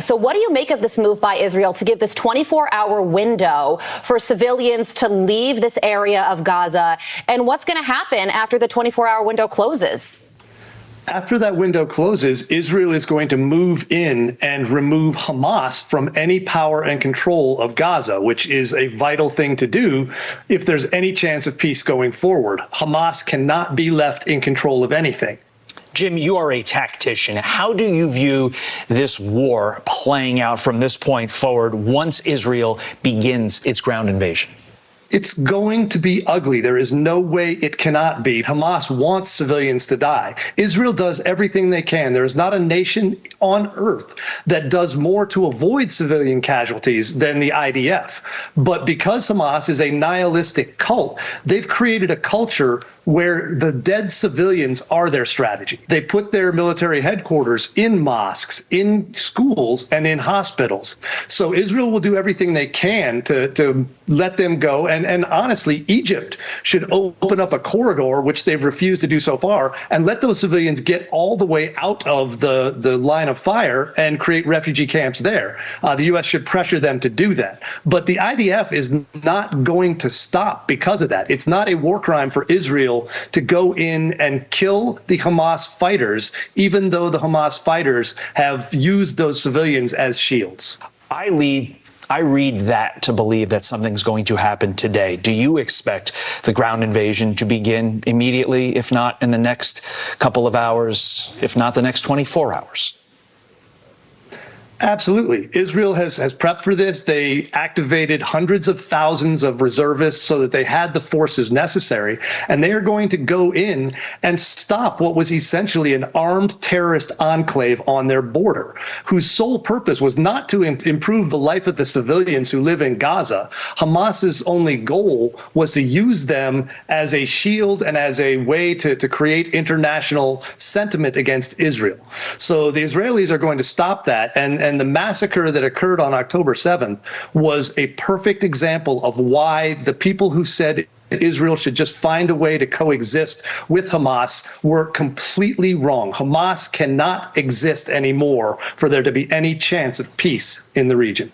So what do you make of this move by Israel to give this 24-hour window for civilians to leave this area of Gaza? And what's going to happen after the 24-hour window closes? After that window closes, Israel is going to move in and remove Hamas from any power and control of Gaza, which is a vital thing to do if there's any chance of peace going forward. Hamas cannot be left in control of anything. Jim, you are a tactician. How do you view this war playing out from this point forward once Israel begins its ground invasion? It's going to be ugly. There is no way it cannot be. Hamas wants civilians to die. Israel does everything they can. There is not a nation on earth that does more to avoid civilian casualties than the IDF. But because Hamas is a nihilistic cult, they've created a culture where the dead civilians are their strategy. They put their military headquarters in mosques, in schools, and in hospitals. So Israel will do everything they can to let them go. And honestly, Egypt should open up a corridor, which they've refused to do so far, and let those civilians get all the way out of the line of fire and create refugee camps there. The U.S. should pressure them to do that. But the IDF is not going to stop because of that. It's not a war crime for Israel to go in and kill the Hamas fighters, even though the Hamas fighters have used those civilians as shields. I read that to believe that something's going to happen today. Do you expect the ground invasion to begin immediately, if not in the next couple of hours, if not the next 24 hours? Absolutely. Israel has prepped for this. They activated hundreds of thousands of reservists so that they had the forces necessary. And they are going to go in and stop what was essentially an armed terrorist enclave on their border, whose sole purpose was not to improve the life of the civilians who live in Gaza. Hamas's only goal was to use them as a shield and as a way to create international sentiment against Israel. So the Israelis are going to stop that. And the massacre that occurred on October 7th was a perfect example of why the people who said Israel should just find a way to coexist with Hamas were completely wrong. Hamas cannot exist anymore for there to be any chance of peace in the region.